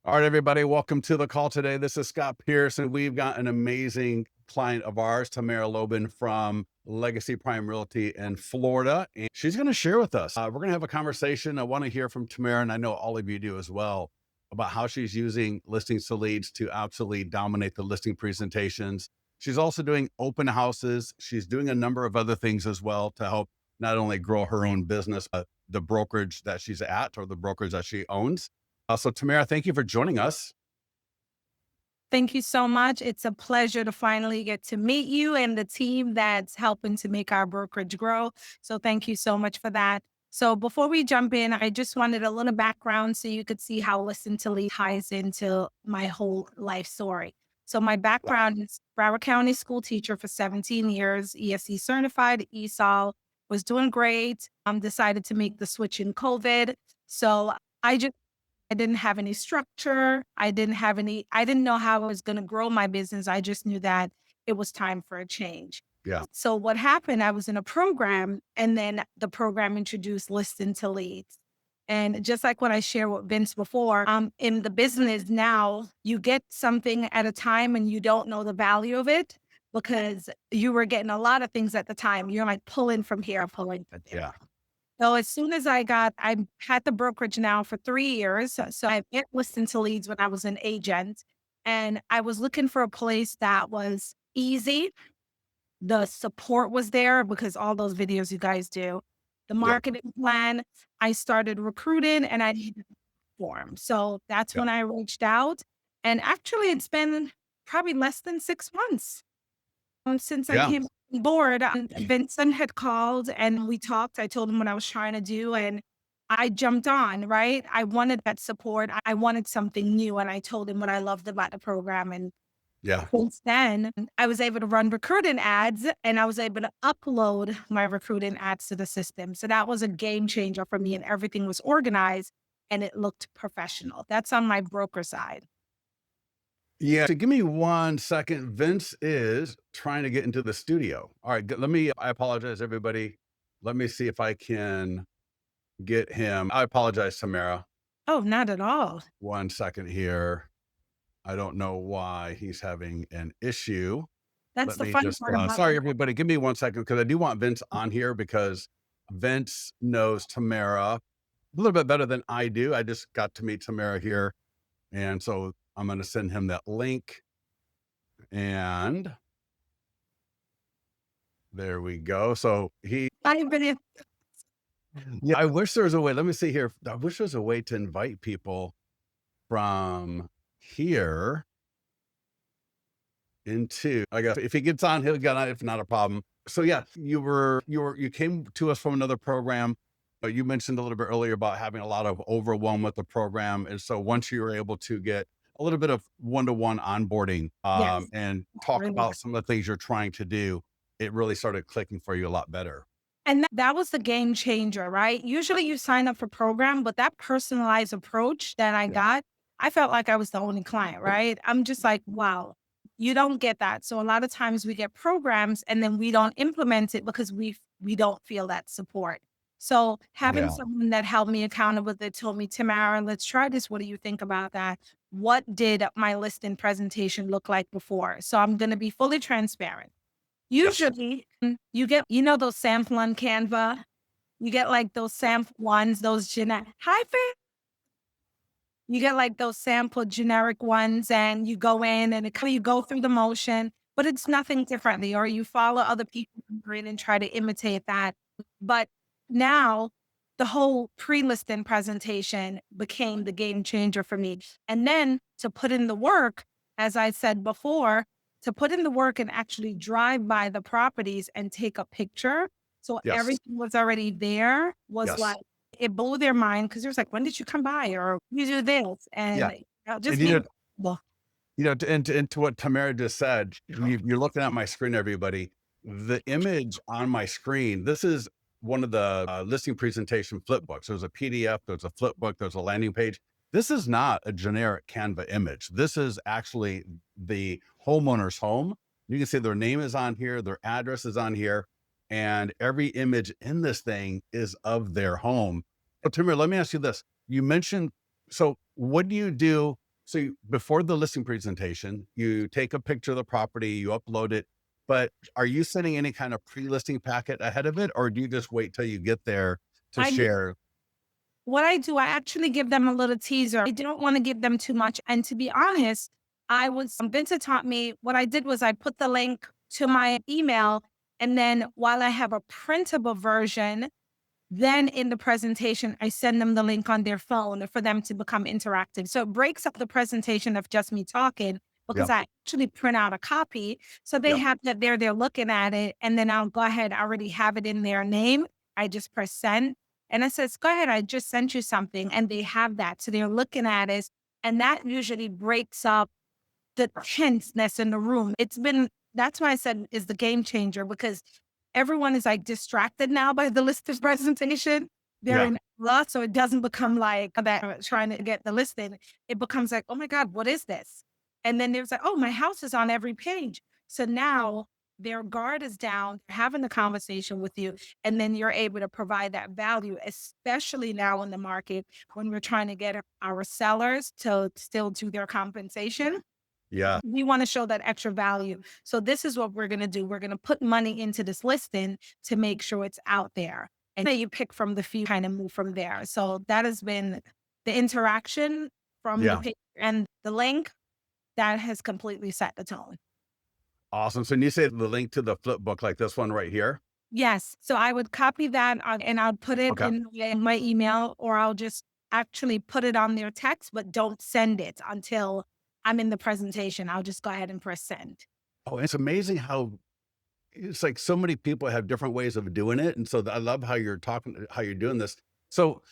All right, everybody, welcome to the call today. This is Scott Pearson. We've got an amazing client of ours, Tamara Lobban from Legacy Prime Realty in Florida. And she's going to share with us. We're going to have a conversation. I want to hear from Tamara, and I know all of you do as well, about how she's using listings to leads to absolutely dominate the listing presentations. She's also doing open houses. She's doing a number of other things as well to help not only grow her own business, but the brokerage that she's at or the brokerage that she owns. So Tamara, thank you for joining us. Thank you so much. It's a pleasure to finally get to meet you and the team that's helping to make our brokerage grow. So thank you so much for that. So before we jump in, I just wanted a little background so you could see how Listen to Lead ties into my whole life story. So my background is Broward County school teacher for 17 years, ESE certified, ESOL, was doing great. Decided to make the switch in COVID. So I didn't have any structure. I didn't know how I was going to grow my business. I just knew that it was time for a change. Yeah. So what happened, I was in a program and then the program introduced Listen to Leads. And just like what I shared with Vince before, in the business now, you get something at a time and you don't know the value of it because you were getting a lot of things at the time. You're like pulling from here, pulling from there. Yeah. So as soon as I had the brokerage now for 3 years. So I listened to leads when I was an agent and I was looking for a place that was easy. The support was there because all those videos you guys do, the marketing plan, I started recruiting and I needed a form. So that's when I reached out. And actually it's been probably less than 6 months since I came on board. Vincent had called and we talked. I told him what I was trying to do and I jumped on, right? I wanted that support. I wanted something new. And I told him what I loved about the program. And since then, I was able to run recruiting ads and I was able to upload my recruiting ads to the system. So that was a game changer for me and everything was organized and it looked professional. That's on my broker side. Yeah. So give me 1 second. Vince is trying to get into the studio. All right. I apologize, everybody. Let me see if I can get him. I apologize, Tamara. Oh, not at all. 1 second here. I don't know why he's having an issue. That's the fun part about sorry, everybody. Give me 1 second because I do want Vince on here because Vince knows Tamara a little bit better than I do. I just got to meet Tamara here. And so I'm going to send him that link. And there we go. So I wish there was a way. Let me see here. I wish there was a way to invite people from here into, I guess if he gets on, he'll get on, if not a problem. So yeah, you came to us from another program. But you mentioned a little bit earlier about having a lot of overwhelm with the program. And so once you were able to get a little bit of one-to-one onboarding and talk about some of the things you're trying to do, it really started clicking for you a lot better. And that was the game changer, right? Usually you sign up for program, but that personalized approach that I got, I felt like I was the only client, right? I'm just like, wow, you don't get that. So a lot of times we get programs and then we don't implement it because we don't feel that support. So having someone that held me accountable, that told me, Tamara, let's try this. What do you think about that? What did my listing presentation look like before? So I'm going to be fully transparent. Usually you get, those sample on Canva, you get like those sample ones, those generic, you get like those sample generic ones and you go in and you go through the motion, but it's nothing differently, or you follow other people and try to imitate that. But now the whole pre-listing presentation became the game changer for me. And then to put in the work, as I said before, to put in the work and actually drive by the properties and take a picture. So everything was already there, was like, it blew their mind because it was like, when did you come by? Or you do this. And just and to what Tamara just said, you're looking at my screen, everybody. The image on my screen, this is one of the listing presentation flip books. There's a PDF, there's a flip book, there's a landing page. This is not a generic Canva image. This is actually the homeowner's home. You can see their name is on here, their address is on here. and every image in this thing is of their home. But Tamara, let me ask you this. You mentioned, so what do you do? So before the listing presentation, you take a picture of the property, you upload it, but are you sending any kind of pre-listing packet ahead of it, or do you just wait till you get there to I do share? what I do, I actually give them a little teaser. I don't want to give them too much. And to be honest, Vincent taught me what I did was I put the link to my email. And then while I have a printable version, then in the presentation, I send them the link on their phone for them to become interactive. So it breaks up the presentation of just me talking because Yep. I actually print out a copy. So they Yep. have that there, they're looking at it. And then I'll go ahead, I already have it in their name. I just press send. And I says, go ahead, I just sent you something. And they have that. So they're looking at it. And that usually breaks up the tenseness in the room. That's why I said is the game changer because everyone is like distracted now by the listed presentation. They're Yeah. in lot, so it doesn't become like that trying to get the listing. It becomes like, oh my God, what is this? And then there's like, oh, my house is on every page. So now their guard is down, having the conversation with you, and then you're able to provide that value, especially now in the market when we're trying to get our sellers to still do their compensation. Yeah. We want to show that extra value. So this is what we're going to do. We're going to put money into this listing to make sure it's out there. And then you pick from the few, kind of move from there. So that has been the interaction from the Yeah. page and the link that has completely set the tone. Awesome. So when you say the link to the flip book, like this one right here. Yes. So I would copy that and I'll put it Okay. in my email, or I'll just actually put it on their text, but don't send it until I'm in the presentation. I'll just go ahead and press send. Oh, it's amazing how it's like so many people have different ways of doing it. And so I love how you're talking, how you're doing this. So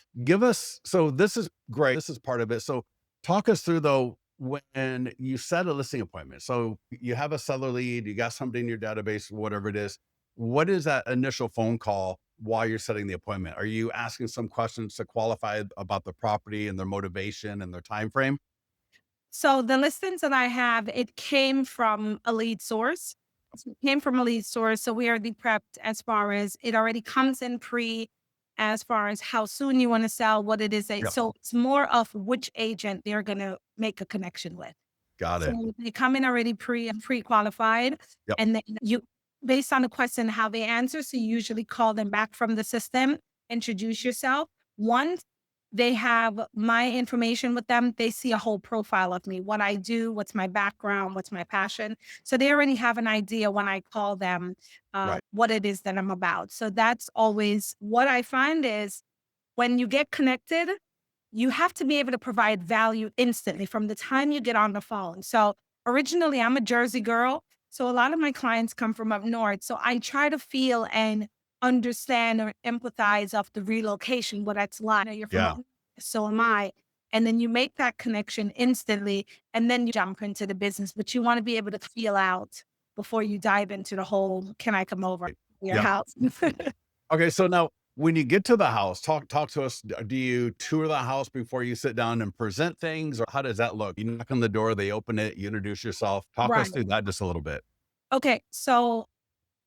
so this is great. This is part of it. So talk us through though, when you set a listing appointment. So you have a seller lead, you got somebody in your database, whatever it is. What is that initial phone call while you're setting the appointment? Are you asking some questions to qualify about the property and their motivation and their time frame? So the listings that I have, it came from a lead source. It came from a lead source. So we already prepped as far as it already comes in as far as how soon you want to sell, what it is. Yep. So it's more of which agent they're going to make a connection with. Got it. So they come in already pre-qualified, Yep. and then you, based on the question, how they answer. So you usually call them back from the system, introduce yourself. Once they have my information with them, they see a whole profile of me, what I do, what's my background, what's my passion. So they already have an idea when I call them Right. what it is that I'm about. So that's always what I find is when you get connected, you have to be able to provide value instantly from the time you get on the phone. So originally, I'm a Jersey girl. So a lot of my clients come from up north. So I try to feel and understand or empathize of the relocation, what that's like. You know, you're from Yeah. up north, so am I. And then you make that connection instantly and then you jump into the business. But you want to be able to feel out before you dive into the whole, can I come over to your Yep. house? Okay, so now when you get to the house, talk to us. Do you tour the house before you sit down and present things, or how does that look? You knock on the door, they open it, you introduce yourself. Talk us Right. through that just a little bit. Okay. So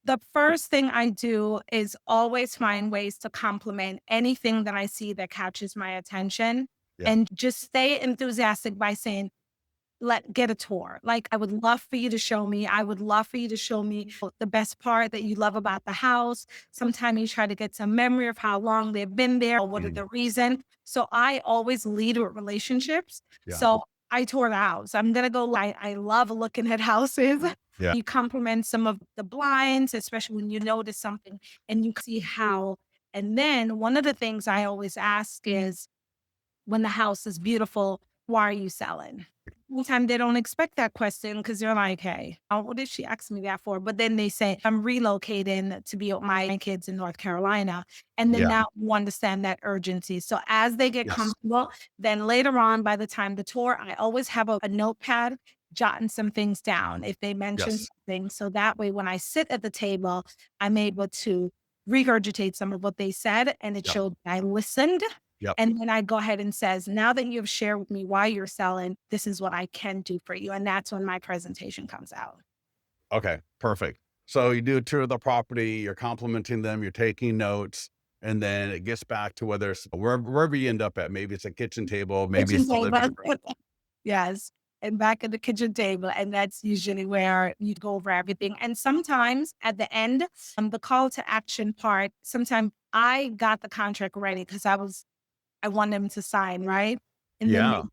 the first thing I do is always find ways to compliment anything that I see that catches my attention Yeah. and just stay enthusiastic by saying, get a tour. Like, I would love for you to show me. I would love for you to show me the best part that you love about the house. Sometimes you try to get some memory of how long they've been there or what are Mhm. the reason. So I always lead with relationships. Yeah. So I tour the house. I'm gonna go. I love looking at houses. Yeah. You compliment some of the blinds, especially when you notice something and you see how. And then one of the things I always ask is, when the house is beautiful, why are you selling? Sometimes they don't expect that question because they're like, hey, what did she ask me that for? But then they say, I'm relocating to be with my kids in North Carolina. And then Yeah. now you understand that urgency. So as they get Yes. comfortable, then later on, by the time the tour, I always have a notepad jotting some things down if they mention Yes. something. So that way, when I sit at the table, I'm able to regurgitate some of what they said and it Yep. showed I listened, Yep. and then I go ahead and says, now that you've shared with me why you're selling, this is what I can do for you. And that's when my presentation comes out. Okay. Perfect. So you do a tour of the property, you're complimenting them, you're taking notes, and then it gets back to whether it's wherever you end up at. Maybe it's a kitchen table, maybe Kitchen it's the living table. room. Yes, and back at the kitchen table, and that's usually where you go over everything. And sometimes at the end, the call to action part, sometimes I got the contract ready because I want them to sign, right? And then Yeah.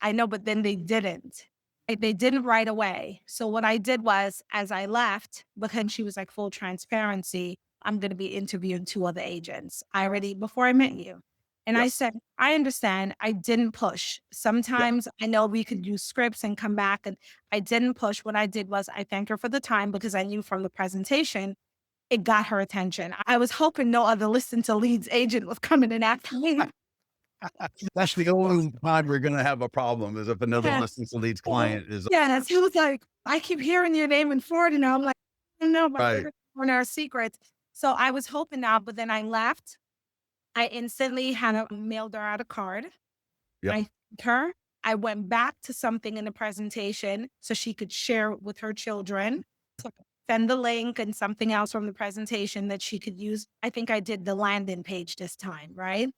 I know, but then they didn't. They didn't right away. So what I did was, as I left, because she was like full transparency, I'm going to be interviewing two other agents. I already before I met you, and I Yep. said, I understand. I didn't push. Yep. Sometimes I know we could use scripts and come back, and I didn't push. What I did was I thanked her for the time because I knew from the presentation it got her attention. I was hoping no other listen to leads agent was coming and after me. That's the only time we're gonna have a problem is if another listens to leads client is Yes, he was like, "I keep hearing your name in Florida now." I'm like, "I don't know, my right. favorite one our secrets." So I was hoping now, but then I left. I instantly had mailed her out a card. Yep. I thanked her. I went back to something in the presentation so she could share it with her children. So send the link and something else from the presentation that she could use. I think I did the landing page this time, right?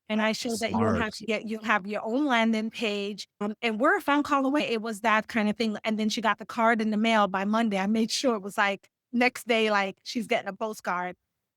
And I showed that Smart. you'll have your own landing page, and we're a phone call away. It was that kind of thing. And then she got the card in the mail by Monday. I made sure it was like next day, like she's getting a postcard.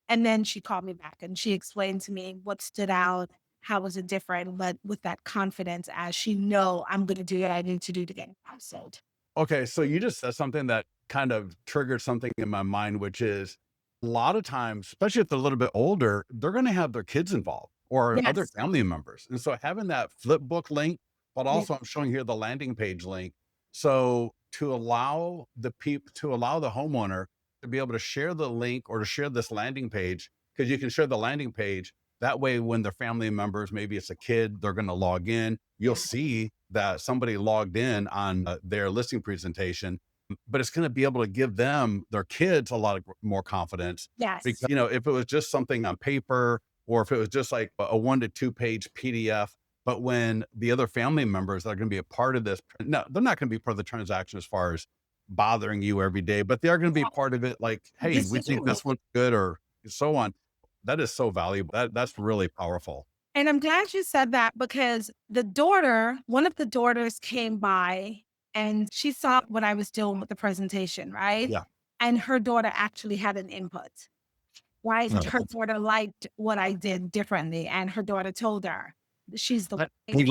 And then she called me back and she explained to me what stood out, how was it different, but with that confidence as she know I'm gonna do what I need to do to get sold. Okay, so you just said something that kind of triggered something in my mind, which is a lot of times, especially if they're a little bit older, they're going to have their kids involved or other Yes. family members. And so having that flip book link, but Yeah. also I'm showing here the landing page link. So to allow to allow the homeowner to be able to share the link or to share this landing page, because you can share the landing page. That way, when their family members, maybe it's a kid, they're going to log in. You'll see that somebody logged in on their listing presentation, but it's going to be able to give them, their kids, a lot of more confidence. Yes. Because, you know, if it was just something on paper or if it was just like a 1 to 2 page PDF, but when the other family members that are going to be a part of this, no, they're not going to be part of the transaction as far as bothering you every day, but they are going to be part of it. Like, hey, This we is think this one's good or so on. That is so valuable. That's really powerful. And I'm glad you said that because one of the daughters came by and she saw what I was doing with the presentation, right? Yeah. And her daughter actually had an input, right? Oh, Her daughter liked what I did differently. And her daughter told her she's the hey,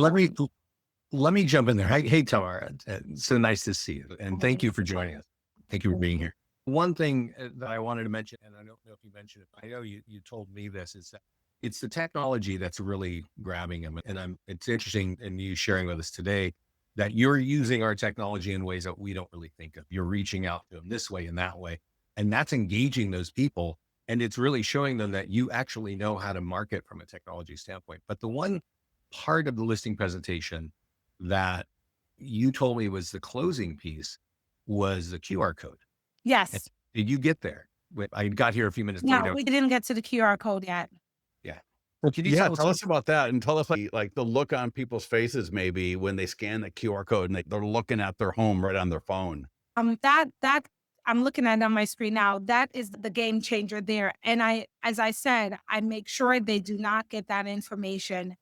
let me jump in there. Hey, Tamara, so nice to see you, and thank you for joining us. Thank you for being here. One thing that I wanted to mention, and I don't know if you mentioned it, I know you told me this, is that it's the technology that's really grabbing them, and it's interesting in you sharing with us today that you're using our technology in ways that we don't really think of. You're reaching out to them this way and that way, and that's engaging those people, and it's really showing them that you actually know how to market from a technology standpoint. But the one part of the listing presentation that you told me was the closing piece was the QR code. And Yes. did you get there? I got here a few minutes No, later. we didn't get to the QR code yet. Yeah. Well, can you Yeah, tell us? tell us about that and tell us like the look on people's faces maybe when they scan the QR code and they're looking at their home right on their phone. That I'm looking at it on my screen now. That is the game changer there. And as I said, I make sure they do not get that information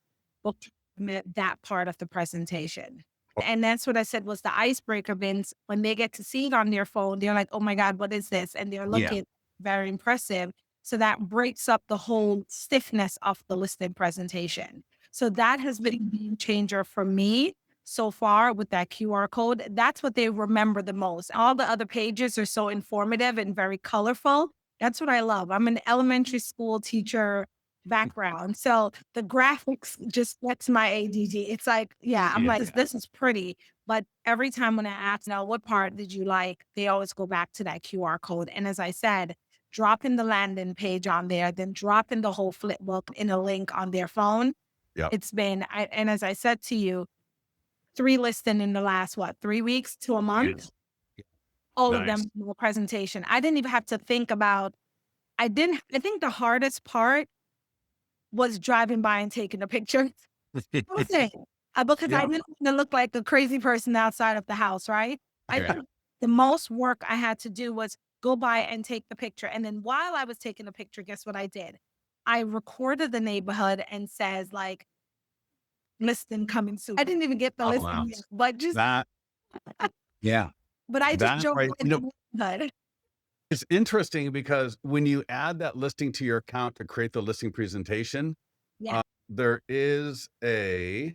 booked that part of the presentation. And that's what I said was the icebreaker bins. When they get to see it on their phone, they're like, oh my God, what is this? And they're Yeah. looking very impressive. So that breaks up the whole stiffness of the listed presentation. So that has been a game changer for me so far with that QR code. That's what they remember the most. All the other pages are so informative and very colorful. That's what I love. I'm an elementary school teacher background. So the graphics just gets my ADD. It's like, yeah, I'm Yeah. like, this is pretty. But every time when I ask, now, what part did you like? They always go back to that QR code. And as I said, dropping the landing page on there, then dropping the whole flip book in a link on their phone. Yeah. It's been, and as I said to you, 3 listing in the last, 3 weeks to a month? Yeah. All of Nice. them were presentation. I didn't even have to think about I think the hardest part was driving by and taking a picture. Honestly, because I Yeah. didn't wanna look like the crazy person outside of the house, right? I Right. think the most work I had to do was go by and take the picture. And then while I was taking the picture, guess what I did? I recorded the neighborhood and says like, listing coming soon. I didn't even get the Oh, wow. listing yet, but just, That, yeah, but I just that drove right. in the neighborhood. It's interesting because when you add that listing to your account to create the listing presentation, Yeah. there is a,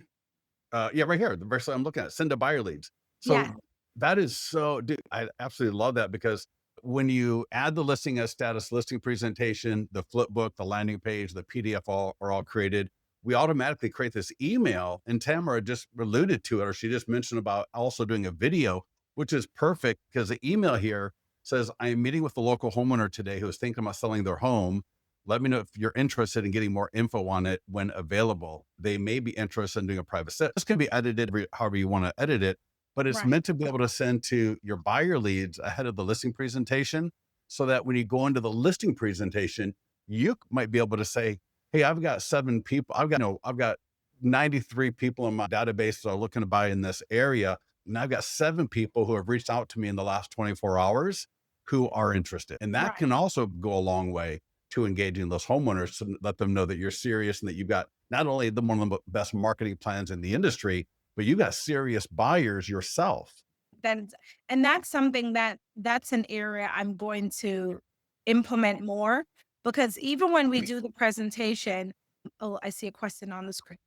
yeah, right here, the verse I'm looking at, send to buyer leads. So Yeah. that is so, dude, I absolutely love that because when you add the listing as status listing presentation, the flip book, the landing page, the PDF are all created. We automatically create this email, and Tamara just alluded to it, or she just mentioned about also doing a video, which is perfect because the email here says, I am meeting with the local homeowner today who is thinking about selling their home. Let me know if you're interested in getting more info on it when available. They may be interested in doing a private set. This can be edited however you want to edit it, but it's Right. meant to be able to send to your buyer leads ahead of the listing presentation so that when you go into the listing presentation, you might be able to say, hey, I've got 7 people. I've got 93 people in my database that are looking to buy in this area. And I've got 7 people who have reached out to me in the last 24 hours who are interested. And that Right. can also go a long way to engaging those homeowners to let them know that you're serious and that you've got not only one of the best marketing plans in the industry, but you got serious buyers yourself. Then, and that's something that's an area I'm going to implement more because even when we do the presentation, oh, I see a question on the screen.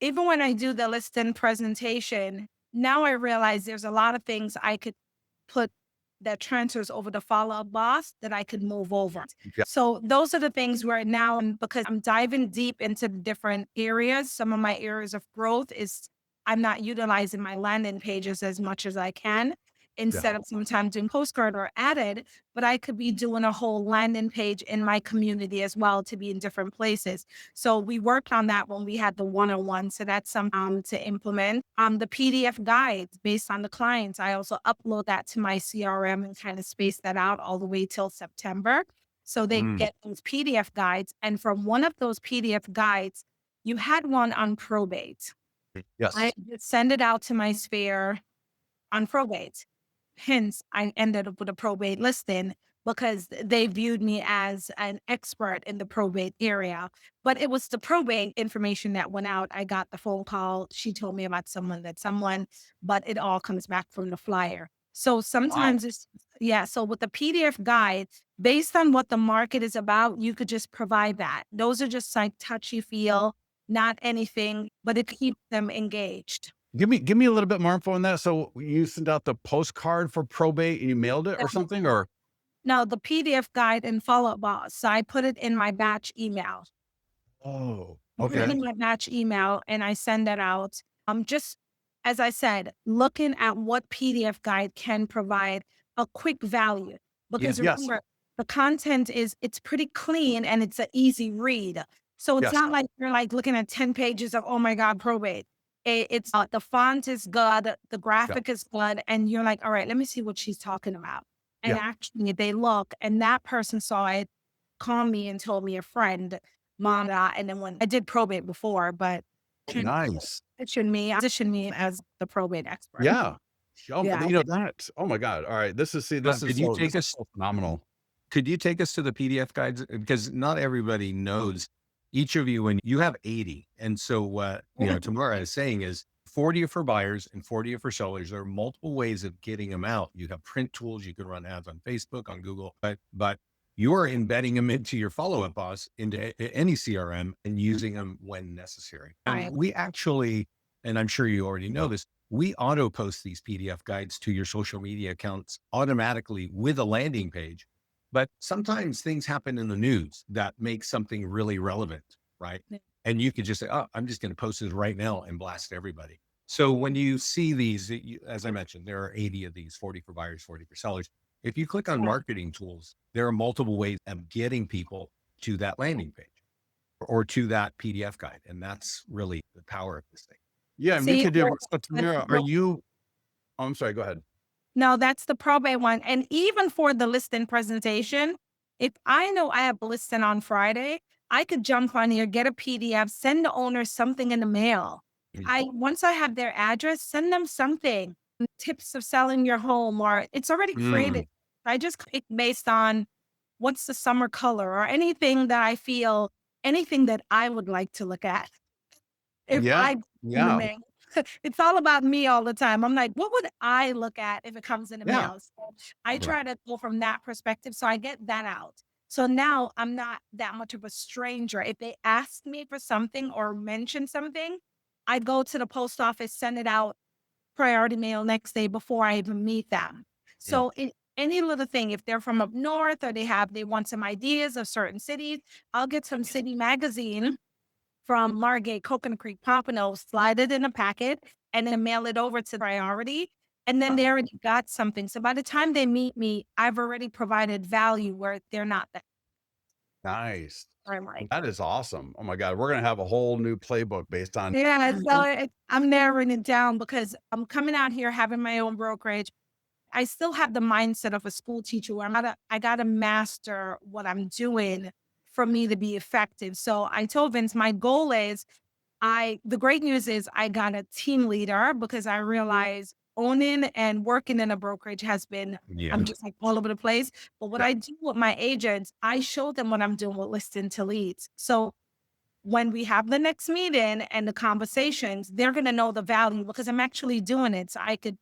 Even when I do the listing presentation, now I realize there's a lot of things I could put that transfers over the follow-up boss that I could move over. Yeah. So those are the things where now, because I'm diving deep into the different areas, some of my areas of growth is I'm not utilizing my landing pages as much as I can. Instead of sometimes doing postcard or added, but I could be doing a whole landing page in my community as well to be in different places. So we worked on that when we had the one-on-one. So that's something to implement. The PDF guides based on the clients. I also upload that to my CRM and kind of space that out all the way till September. So they get those PDF guides. And from one of those PDF guides, you had one on probate. Yes. I send it out to my sphere on probate. Hence, I ended up with a probate listing because they viewed me as an expert in the probate area. But it was the probate information that went out. I got the phone call. She told me about someone, but it all comes back from the flyer. So Wow. sometimes yeah. So with the PDF guide, based on what the market is about, you could just provide that. Those are just like touchy feel, not anything, but it keeps them engaged. Give me a little bit more info on that. So you sent out the postcard for probate and you mailed it or something, or? No, the PDF guide and follow-up boss. So I put it in my batch email. Oh, I put it okay. in my batch email and I send that out. Just as I said, looking at what PDF guide can provide a quick value. Because Yes. remember, the content it's pretty clean and it's an easy read. So it's Yes. not like you're like looking at 10 pages of, oh my God, probate. It's the font is good, the Yeah. graphic is good, and you're like, all right, let me see what she's talking about. And Yeah. actually they look and that person saw it, called me and told me a friend, Manda, and then when I did probate before, but Nice. position me as the probate expert. Yeah. Yeah. That, oh my God. All right. This is Could you take this is us? so phenomenal. Could you take us to the PDF guides? Because not everybody knows each of you, and you have 80. And so what, Tamara is saying is 40 are for buyers and 40 are for sellers. There are multiple ways of getting them out. You have print tools. You can run ads on Facebook, on Google, but you're embedding them into your follow-up boss, into any CRM and using them when necessary. Right. And we actually, and I'm sure you already know this, we auto post these PDF guides to your social media accounts automatically with a landing page. But sometimes things happen in the news that make something really relevant, right? Yeah. And you could just say, oh, I'm just going to post this right now and blast everybody. So when you see these, as I mentioned, there are 80 of these, 40 for buyers, 40 for sellers. If you click on marketing tools, there are multiple ways of getting people to that landing page or to that PDF guide. And that's really the power of this thing. Yeah. And we See, could do, well, so Tamara, are you, oh, I'm sorry, go ahead. no, that's the probate one. And even for the listing presentation, if I know I have a listing on Friday, I could jump on here, get a PDF, send the owner something in the mail. Once I have their address, send them something. Tips of selling your home, or it's already created. I just click based on what's the summer color or anything that I feel, anything that I would like to look at. If Yeah. I in the Yeah. mail. It's all about me all the time. I'm like, what would I look at if it comes in the Yeah. mail? So I Right. try to go from that perspective. So I get that out. So now I'm not that much of a stranger. If they ask me for something or mention something, I go to the post office, send it out priority mail next day before I even meet them. Mm. So any little thing, if they're from up north or they want some ideas of certain cities, I'll get some city magazine from Margate, Coconut Creek, Pompano, slide it in a packet, and then mail it over to priority. And then they already got something. So by the time they meet me, I've already provided value where they're not that. Nice. I'm like, That is awesome. Oh my God. We're going to have a whole new playbook based on. yeah. So I'm narrowing it down because I'm coming out here having my own brokerage. I still have the mindset of a school teacher where I gotta master what I'm doing for me to be effective. So I told Vince my goal is the great news is I got a team leader because I realize owning and working in a brokerage has been, Yeah. I'm just like all over the place. But what Yeah. I do with my agents, I show them what I'm doing with listing to leads. So when we have the next meeting and the conversations, they're going to know the value because I'm actually doing it. So I could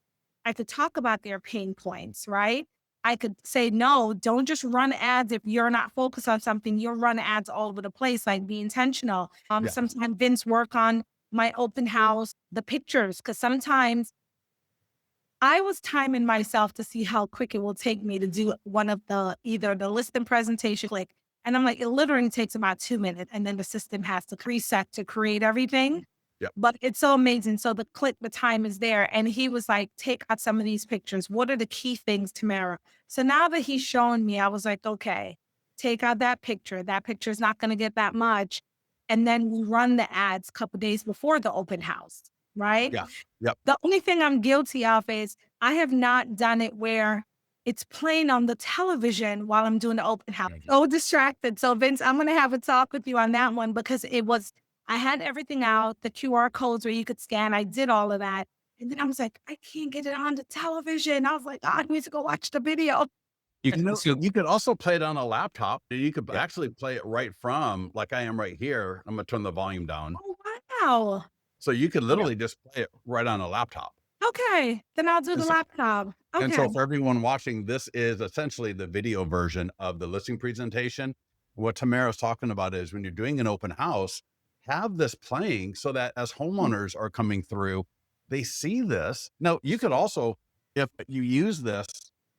talk about their pain points, right? I could say, no, don't just run ads if you're not focused on something. You'll run ads all over the place, like be intentional. Yeah. Sometimes Vince work on my open house, the pictures, because sometimes I was timing myself to see how quick it will take me to do one of either the listing presentation click. And I'm like, it literally takes about 2 minutes. And then the system has to preset to create everything. Yeah. But it's so amazing. So the time is there. And he was like, take out some of these pictures. What are the key things, Tamara? So now that he's showing me, I was like, okay, take out that picture. That picture is not going to get that much. And then we run the ads a couple days before the open house, right? Yeah. Yep. The only thing I'm guilty of is I have not done it where it's playing on the television while I'm doing the open house. Mhm. So distracted. So Vince, I'm gonna have a talk with you on that one because I had everything out, the QR codes where you could scan. I did all of that. And then I was like, I can't get it on the television. I was like, I need to go watch the video. You You know, so you could also play it on a laptop. You could yeah. actually play it right from, like I am right here. I'm going to turn the volume down. Oh, wow. So you could Yeah. literally just play it right on a laptop. Okay. Then I'll do And the so, laptop. and Okay. so for everyone watching, this is essentially the video version of the listing presentation. What Tamara's talking about is when you're doing an open house, have this playing so that as homeowners are coming through, they see this. Now, you could also, if you use this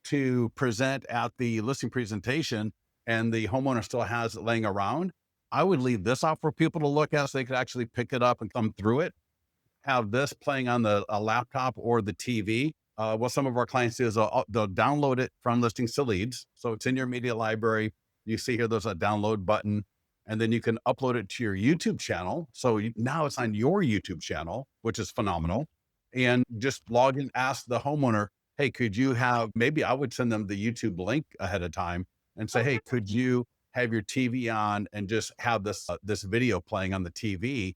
to present at the listing presentation and the homeowner still has it laying around, I would leave this out for people to look at so they could actually pick it up and come through it. Have this playing on a laptop or the TV. What some of our clients do is they'll download it from listings to leads. So it's in your media library. You see here, there's a download button, and then you can upload it to your YouTube channel. So now it's on your YouTube channel, which is phenomenal. And just log in, ask the homeowner, hey, could you have, maybe I would send them the YouTube link ahead of time and say, hey, could you have your TV on and just have this video playing on the TV?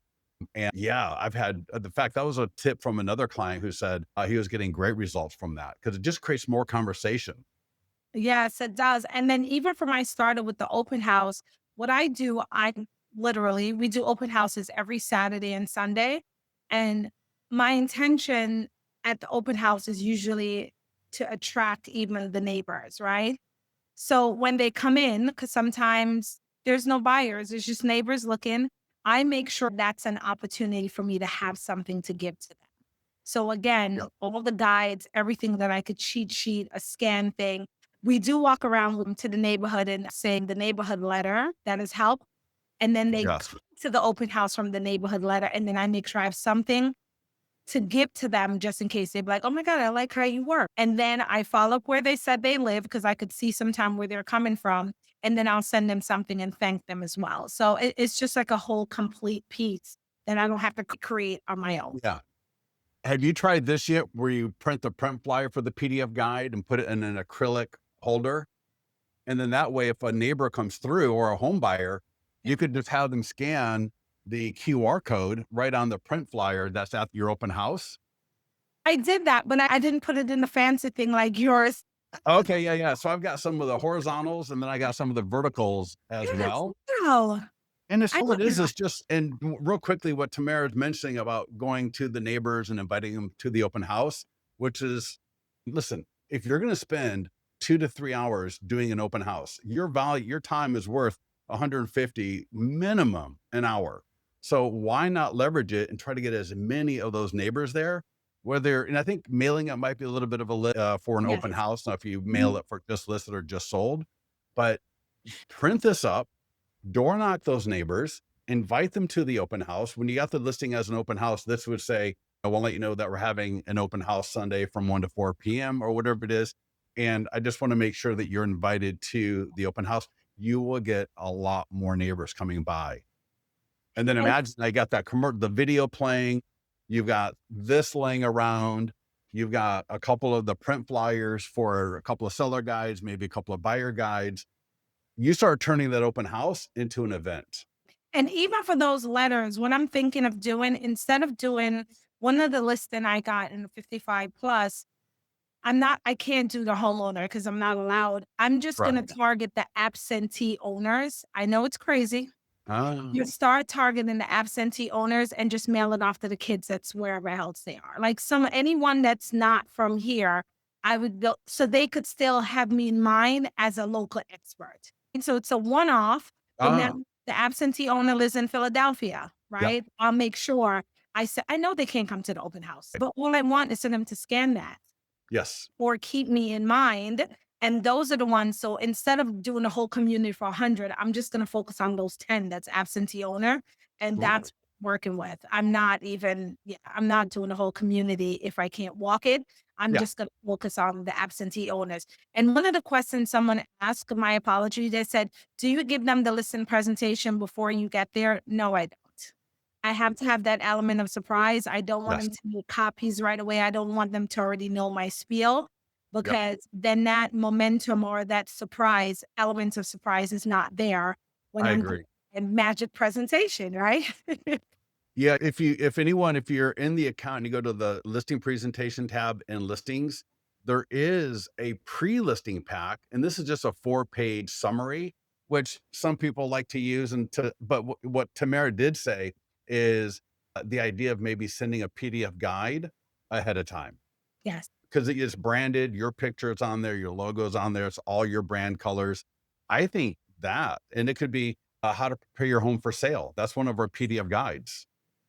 And yeah, I've had the fact that was a tip from another client who said he was getting great results from that because it just creates more conversation. Yes, it does. And then even from I started with the open house, what I do, we do open houses every Saturday and Sunday. And my intention at the open house is usually to attract even the neighbors, right? So when they come in, because sometimes there's no buyers, it's just neighbors looking, I make sure that's an opportunity for me to have something to give to them. So again, Yep. all the guides, everything that I could cheat sheet, a scan thing. We do walk around with them to the neighborhood and saying the neighborhood letter that has helped. And then they Yes. come to the open house from the neighborhood letter. And then I make sure I have something to give to them just in case they'd be like, oh my God, I like how you work. And then I follow up where they said they live because I could see sometime where they're coming from. And then I'll send them something and thank them as well. So it's just like a whole complete piece that I don't have to create on my own. Yeah. Have you tried this yet where you print the print flyer for the PDF guide and put it in an acrylic holder? And then that way, if a neighbor comes through or a home buyer, you could just have them scan the QR code right on the print flyer that's at your open house. I did that, but I didn't put it in the fancy thing like yours. Okay, yeah, yeah. So I've got some of the horizontals and then I got some of the verticals as Yes. well. Wow. And it's I all it love is that. just and real quickly what Tamara's mentioning about going to the neighbors and inviting them to the open house, which is listen, if you're going to spend 2 to 3 hours doing an open house, your time is worth 150 minimum an hour. So why not leverage it and try to get as many of those neighbors there? Whether and I think mailing it might be a little bit of for an open Yes. house. Now, if you mail Mhm. it for just listed or just sold, but print this up, door knock those neighbors, invite them to the open house. When you got the listing as an open house, this would say, I will let you know that we're having an open house Sunday from 1 to 4 p.m. or whatever it is. And I just want to make sure that you're invited to the open house. You will get a lot more neighbors coming by. And then And imagine I got the video playing. You've got this laying around. You've got a couple of the print flyers for a couple of seller guides, maybe a couple of buyer guides. You start turning that open house into an event. and even for those letters, what I'm thinking of doing, instead of doing one of the listing I got in 55 plus, I can't do the homeowner because I'm not allowed. I'm just Right. gonna target the absentee owners. I know it's crazy. Ah, You start targeting the absentee owners and just mail it off to the kids that's wherever else they are. Like anyone that's not from here, I would go so they could still have me in mind as a local expert. And so it's a one-off, but now ah, the absentee owner lives in Philadelphia, yep, right? I'll make sure I know they can't come to the open house, but all I want is for them to scan that yes, or keep me in mind. And those are the ones. So instead of doing the whole community for 100, I'm just going to focus on those 10 that's absentee owner. And right, that's working with. I'm not doing the whole community if I can't walk it. I'm yeah, just going to focus on the absentee owners. And one of the questions someone asked, my apology, they said, do you give them the listen presentation before you get there? No, I don't. I have to have that element of surprise. I don't want yes, them to make copies right away. I don't want them to already know my spiel yep, because then that momentum or that surprise element of surprise is not there when I I'm agree. in magic presentation, right? Yeah, if you're in the account and you go to the listing presentation tab and listings, there is a pre-listing pack, and this is just a 4-page summary, which some people like to use but what Tamara did say is the idea of maybe sending a PDF guide ahead of time. Yes. Because it is branded, your picture is on there, your logo's on there, it's all your brand colors. I think that, and it could be how to prepare your home for sale. That's one of our PDF guides.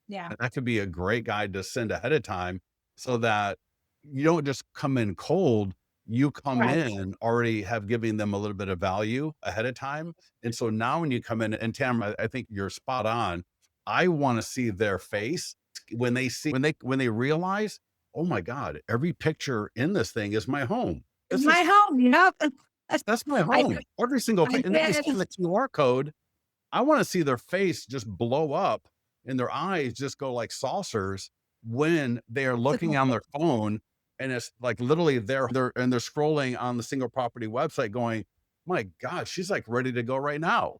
Yeah. And that could be a great guide to send ahead of time so that you don't just come in cold. You come Right. in already have given them a little bit of value ahead of time. And so now when you come in, and Tamara, I think you're spot on. I want to see their face when they realize, oh my God, every picture in this thing is my home. It's This my is home. Yep. that's my I home. Every single I and then they did. scan the QR code. I wanna see their face just blow up and their eyes just go like saucers when they are looking on their phone, and it's like literally they're scrolling on the single property website going, "My god, she's like ready to go right now."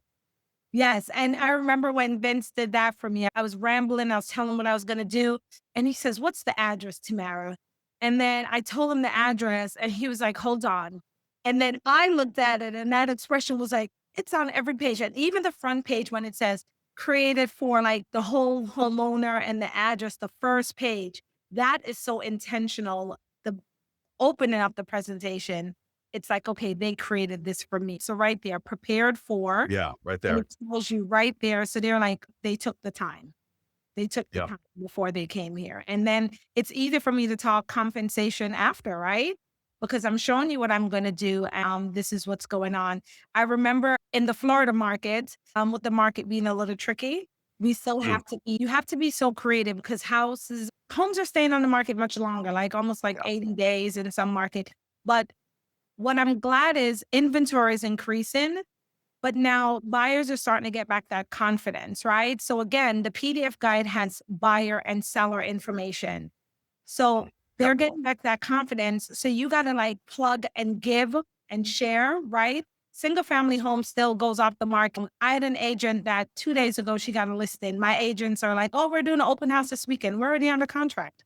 Yes, and I remember when Vince did that for me, I was rambling, I was telling him what I was gonna do, and he says, "What's the address, Tamara?" And then I told him the address, and he was like, "Hold on." And then I looked at it, and that expression was like, it's on every page, and even the front page when it says created for like the whole homeowner and the address, the first page, that is so intentional. The opening up the presentation, it's like, okay, they created this for me. So right there, prepared for, Yeah, right and there. it tells you right there. So they're like, they took the time. They took the Yeah. time before they came here. And then it's easy for me to talk compensation after, right? Because I'm showing you what I'm going to do. This is what's going on. I remember in the Florida market, with the market being a little tricky, we still Mm, you have to be so creative because homes are staying on the market much longer, like almost like yeah. 80 days in some market. But what I'm glad is inventory is increasing, but now buyers are starting to get back that confidence, right? So again, the PDF guide has buyer and seller information. So Yep. they're getting back that confidence. So you got to like plug and give and share, right? Single family home still goes off the market. I had an agent that 2 days ago, she got a listing. My agents are like, oh, we're doing an open house this weekend. We're already under contract.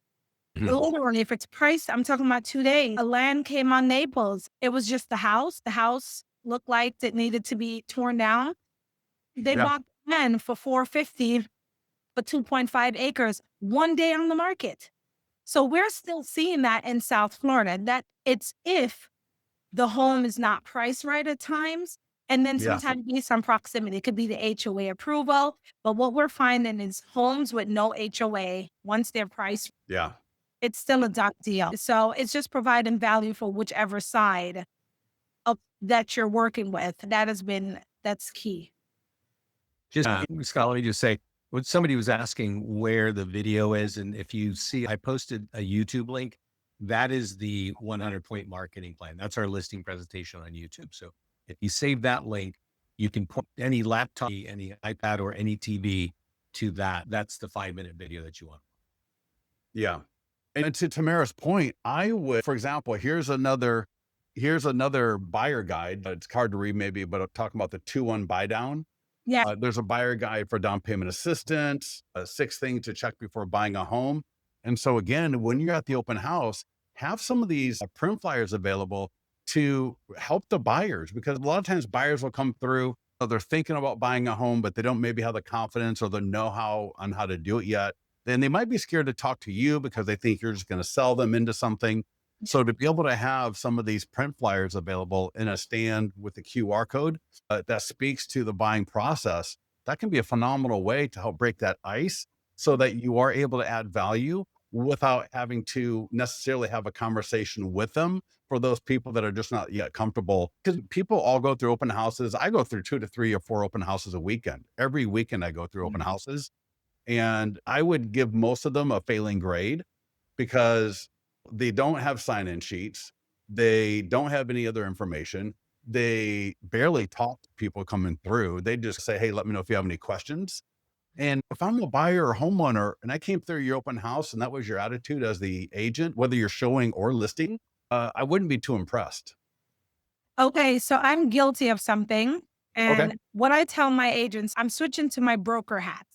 Mhm. Literally, if it's priced, I'm talking about 2 days. A land came on Naples. It was just the house. The house looked like it needed to be torn down. They Yeah. bought land for 450 for 2.5 acres 1 day on the market. So we're still seeing that in South Florida. That it's if the home is not priced right at times. And then Yeah. sometimes based on proximity, it could be the HOA approval. But what we're finding is homes with no HOA, once they're priced, Yeah. it's still a done deal. So it's just providing value for whichever side of that you're working with. That's key. Just Scott, let me just say, when somebody was asking where the video is, and if you see, I posted a YouTube link. That is the 100-point marketing plan. That's our listing presentation on YouTube. So if you save that link, you can point any laptop, any iPad, or any TV to that. That's the 5-minute video that you want. Yeah. And to Tamara's point, I would, for example, here's another buyer guide. It's hard to read maybe, but I'm talking about the 2-1 buy down. Yeah. There's a buyer guide for down payment assistance, 6 things to check before buying a home. And so again, when you're at the open house, have some of these print flyers available to help the buyers, because a lot of times buyers will come through, they're thinking about buying a home, but they don't maybe have the confidence or the know-how on how to do it yet. Then they might be scared to talk to you because they think you're just going to sell them into something. So to be able to have some of these print flyers available in a stand with the QR code that speaks to the buying process, that can be a phenomenal way to help break that ice so that you are able to add value without having to necessarily have a conversation with them for those people that are just not yet comfortable. Because people all go through open houses. I go through 2 to 3 or 4 open houses a weekend. Every weekend I go through open houses, and I would give most of them a failing grade because they don't have sign-in sheets. They don't have any other information. They barely talk to people coming through. They just say, "Hey, let me know if you have any questions." And if I'm a buyer or homeowner and I came through your open house and that was your attitude as the agent, whether you're showing or listing, I wouldn't be too impressed. Okay, so I'm guilty of something. Okay. And what I tell my agents, I'm switching to my broker hat.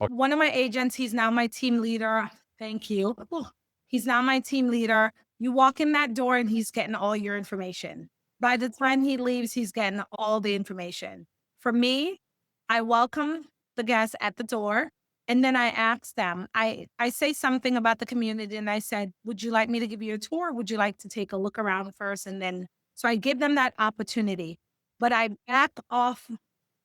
Okay. One of my agents, he's now my team leader. Thank you. Ooh, he's now my team leader. You walk in that door and he's getting all your information. By the time he leaves, he's getting all the information. For me, I welcome the guests at the door. And then I ask them, I say something about the community and I said, would you like me to give you a tour? Would you like to take a look around first? And then, so I give them that opportunity, but I back off.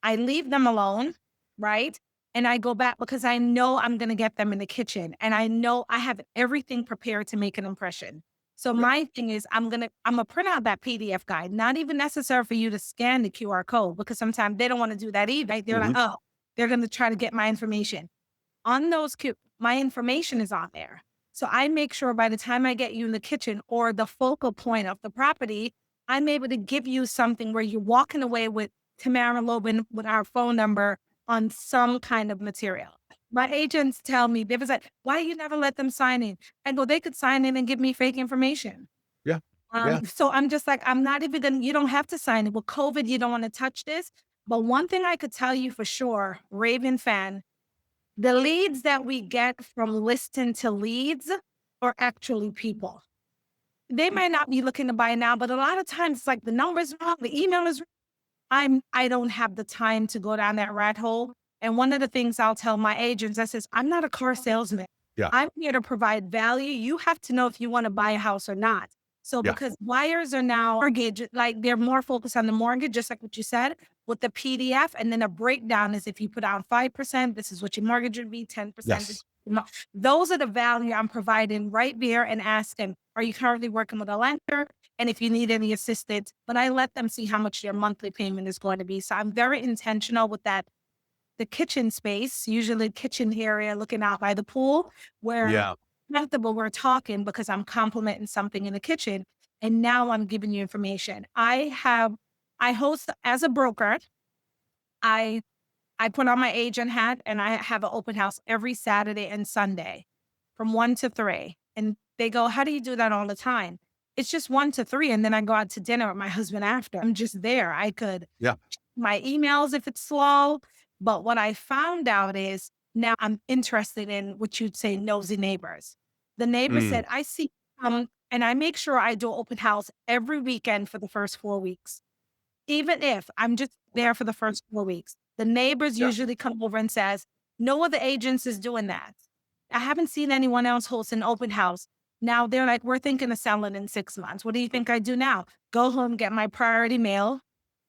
I leave them alone, right? And I go back because I know I'm going to get them in the kitchen and I know I have everything prepared to make an impression. So Yeah. my thing is I'm gonna print out that PDF guide, not even necessary for you to scan the QR code because sometimes they don't want to do that either. Right? They're like, Mhm. oh, they're going to try to get my information. On those my information is on there. So I make sure by the time I get you in the kitchen or the focal point of the property, I'm able to give you something where you're walking away with Tamara Lobban with our phone number on some kind of material. My agents tell me, they was like, why you never let them sign in? I go, they could sign in and give me fake information. Yeah. Yeah. So I'm just like, I'm not even gonna, you don't have to sign it. With COVID, you don't want to touch this. But one thing I could tell you for sure, Raven fan, the leads that we get from listing to leads are actually people. They might not be looking to buy now, but a lot of times it's like the number's wrong, the email is I don't have the time to go down that rat hole. And one of the things I'll tell my agents, I says, I'm not a car salesman. Yeah. I'm here to provide value. You have to know if you want to buy a house or not. So Yeah. because buyers are now mortgage, like they're more focused on the mortgage, just like what you said, with the PDF. And then a breakdown is if you put down 5%, this is what your mortgage would be, 10%. Yes. Those are the value I'm providing right there and ask them, are you currently working with a lender? And if you need any assistance, but I let them see how much their monthly payment is going to be. So I'm very intentional with that. The kitchen space, usually kitchen area looking out by the pool, where Yeah. comfortable we're talking because I'm complimenting something in the kitchen. And now I'm giving you information. I host as a broker. I I put on my agent hat and I have an open house every Saturday and Sunday from 1 to 3. And they go, how do you do that all the time? It's just 1 to 3. And then I go out to dinner with my husband after. I'm just there. I could Yeah. check my emails if it's slow. But what I found out is now I'm interested in what you'd say nosy neighbors. The neighbor Mm, said, I see, and I make sure I do open house every weekend for the first 4 weeks. Even if I'm just there for the first 4 weeks, the neighbors yeah, usually come over and says, no other agents is doing that. I haven't seen anyone else host an open house. Now they're like, we're thinking of selling in 6 months. What do you think I do now? Go home, get my priority mail,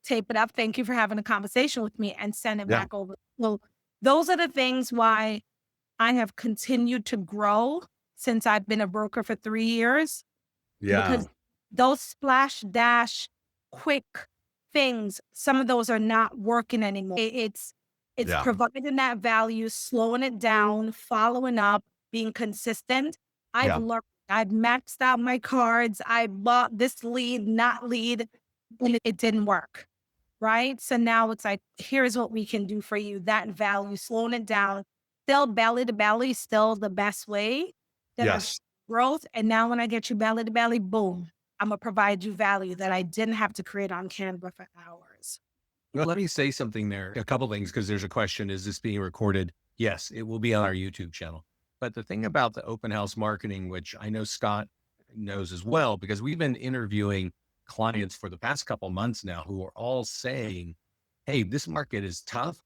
tape it up. Thank you for having a conversation with me and send it yeah, back over. So those are the things why I have continued to grow since I've been a broker for 3 years, yeah, because those splash dash quick things, some of those are not working anymore. It's yeah, providing that value, slowing it down, following up, being consistent. I've yeah, learned, I've maxed out my cards. I bought this lead, not lead, and it didn't work. Right. So now it's like, here's what we can do for you. That value, slowing it down, still belly to belly, still the best way that I've yes. growth. And now when I get you belly to belly, boom, I'm gonna provide you value that I didn't have to create on Canva for hours. Well, let me say something there. A couple things, because there's a question: is this being recorded? Yes, it will be on our YouTube channel. But the thing about the open house marketing, which I know Scott knows as well, because we've been interviewing clients for the past couple months now who are all saying, hey, this market is tough,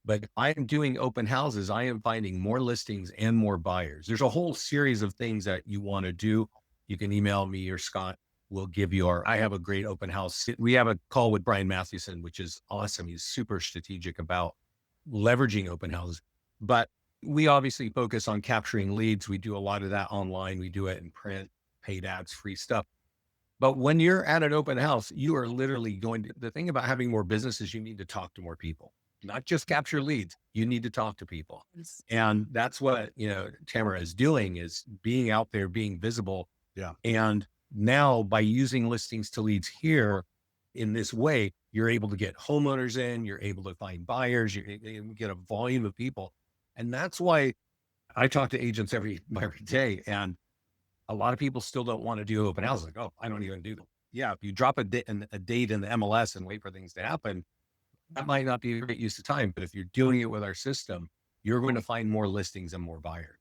but I am doing open houses. I am finding more listings and more buyers. There's a whole series of things that you want to do. You can email me or Scott. We'll give you I have a great open house. We have a call with Brian Mathewson, which is awesome. He's super strategic about leveraging open houses, but we obviously focus on capturing leads. We do a lot of that online. We do it in print, paid ads, free stuff. But when you're at an open house, you are literally going to, the thing about having more business is you need to talk to more people, not just capture leads. You need to talk to people. Yes. And that's what, Tamara is doing, is being out there, being visible. Yeah. And now by using listings to leads here in this way, you're able to get homeowners in, you're able to find buyers, you get a volume of people. And that's why I talk to agents every day. And a lot of people still don't want to do open houses. Like, oh, I don't even do them. Yeah, if you drop a date in the MLS and wait for things to happen, that might not be a great use of time. But if you're doing it with our system, you're going to find more listings and more buyers.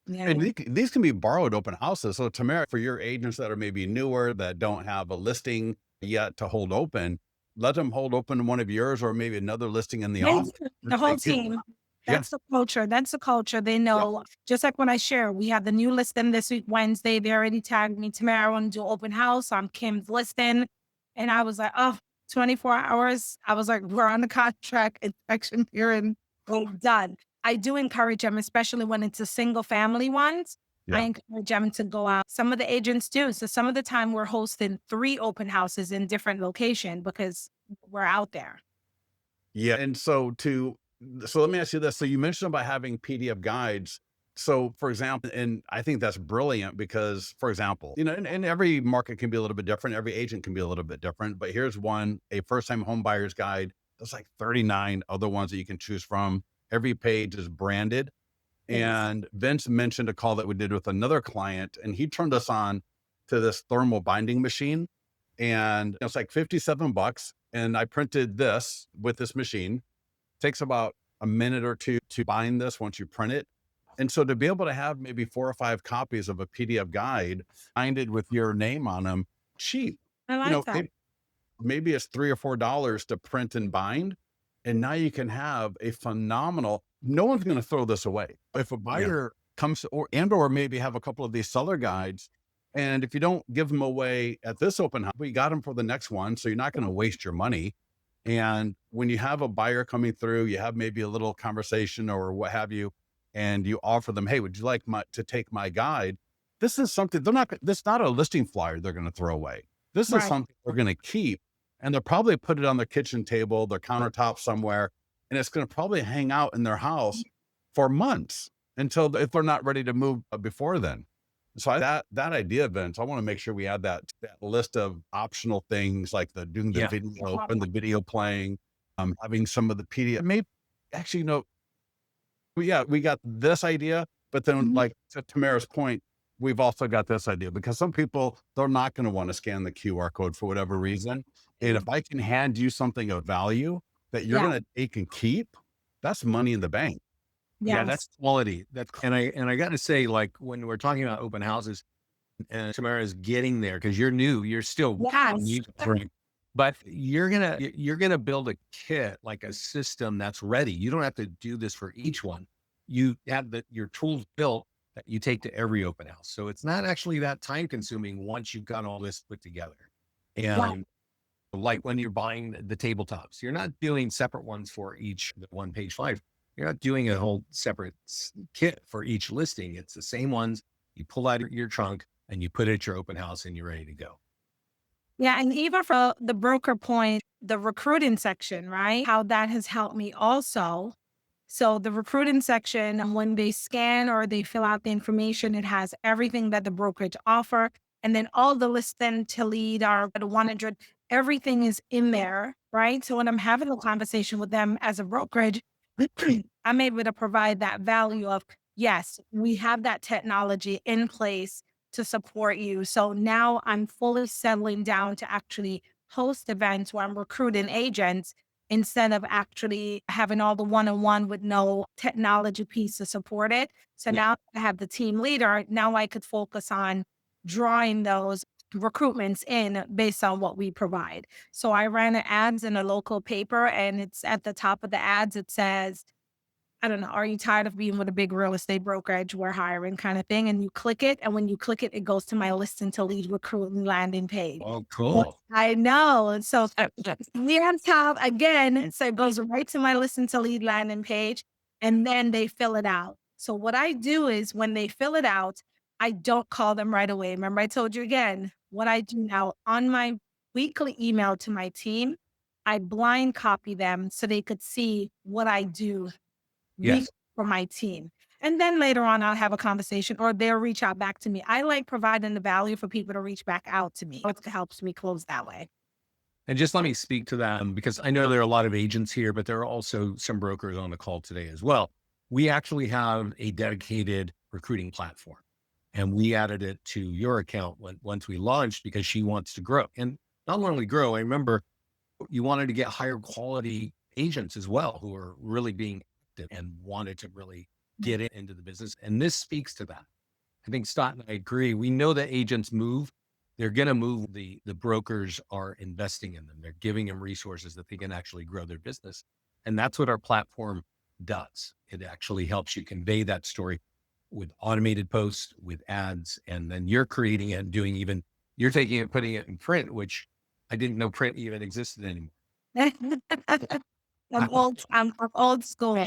Yeah. And these can be borrowed open houses. So Tamara, for your agents that are maybe newer, that don't have a listing yet to hold open, let them hold open one of yours or maybe another listing in the Yeah, office. the whole team. Yeah. That's the culture. That's the culture. They Yeah. know, just like when I share, we have the new listing this week, Wednesday. They already tagged me. Tomorrow, I want to do open house on Kim's listing. And I was like, oh, 24 hours. I was like, we're on the contract, inspection period, boom, done. I do encourage them, especially when it's a single family ones. I Yeah. encourage them to go out. Some of the agents do. So some of the time we're hosting 3 open houses in different locations because we're out there. Yeah. And so let me ask you this. So you mentioned about having PDF guides. So for example, and I think that's brilliant because, for example, and every market can be a little bit different. Every agent can be a little bit different, but here's one, a first time home buyer's guide. There's like 39 other ones that you can choose from. Every page is branded. Yes. And Vince mentioned a call that we did with another client, and he turned us on to this thermal binding machine. And it's like 57 bucks. And I printed this with this machine. Takes about a minute or two to bind this once you print it. And so to be able to have maybe 4 or 5 copies of a PDF guide binded with your name on them, cheap. I You like know, that. maybe it's $3 or $4 to print and bind. And now you can have a phenomenal, no one's going to throw this away. If a Yeah. buyer comes or maybe have a couple of these seller guides, and if you don't give them away at this open house, we got them for the next one. So you're not going to waste your money. And when you have a buyer coming through, you have maybe a little conversation or what have you, and you offer them, hey, would you like to take my guide? This is something this is not a listing flyer they're going to throw away. This is Right. something they're going to keep, and they'll probably put it on their kitchen table, their countertop somewhere, and it's going to probably hang out in their house for months if they're not ready to move before then. So that idea, Vince, I want to make sure we add that list of optional things like doing the Yeah. video and the video playing, having some of the PDF. Maybe actually, yeah, we got this idea, but then Mhm. like to Tamara's point, we've also got this idea because some people, they're not going to want to scan the QR code for whatever reason. And if I can hand you something of value that you're Yeah. going to take and keep, that's money in the bank. Yeah, Yes. that's quality. And I got to say, like when we're talking about open houses, and Tamara is getting there because you're new, you're still Yes. new, correct? But you're gonna build a kit, like a system that's ready. You don't have to do this for each one. You have your tools built that you take to every open house. So it's not actually that time consuming once you've got all this put together. Yeah. And like when you're buying the tabletops, you're not doing separate ones for each the one page five. You're not doing a whole separate kit for each listing. It's the same ones. You pull out your trunk and you put it at your open house and you're ready to go. Yeah, and even for the broker point, the recruiting section, right? How that has helped me also. So the recruiting section, when they scan or they fill out the information, it has everything that the brokerage offer. And then all the listen to lead are the 100, everything is in there, right? So when I'm having a conversation with them as a brokerage, I'm able to provide that value of, yes, we have that technology in place to support you. So now I'm fully settling down to actually host events where I'm recruiting agents instead of actually having all the one-on-one with no technology piece to support it. So Yeah. now I have the team leader. Now I could focus on drawing those recruitments in based on what we provide. So I ran ads in a local paper, and it's at the top of the ads, it says, I don't know, are you tired of being with a big real estate brokerage? We're hiring kind of thing. And you click it. And when you click it, it goes to my listen to lead recruiting landing page. Oh, cool. I know. And so near on top again, so it goes right to my listen to lead landing page, and then they fill it out. So what I do is when they fill it out, I don't call them right away. Remember, I told you again, what I do now on my weekly email to my team, I blind copy them so they could see what I do week Yes. for my team. And then later on, I'll have a conversation or they'll reach out back to me. I like providing the value for people to reach back out to me. It helps me close that way. And just let me speak to that because I know there are a lot of agents here, but there are also some brokers on the call today as well. We actually have a dedicated recruiting platform and we added it to your account once we launched because she wants to grow and not only grow. I remember you wanted to get higher quality agents as well who are really being active and wanted to really get into the business. And this speaks to that. I think Scott and I agree. We know that agents move. They're going to move. The brokers are investing in them. They're giving them resources that they can actually grow their business. And that's what our platform does. It actually helps you convey that story with automated posts, with ads, and then you're creating it and doing you're taking it, putting it in print, which I didn't know print even existed anymore. I'm old school.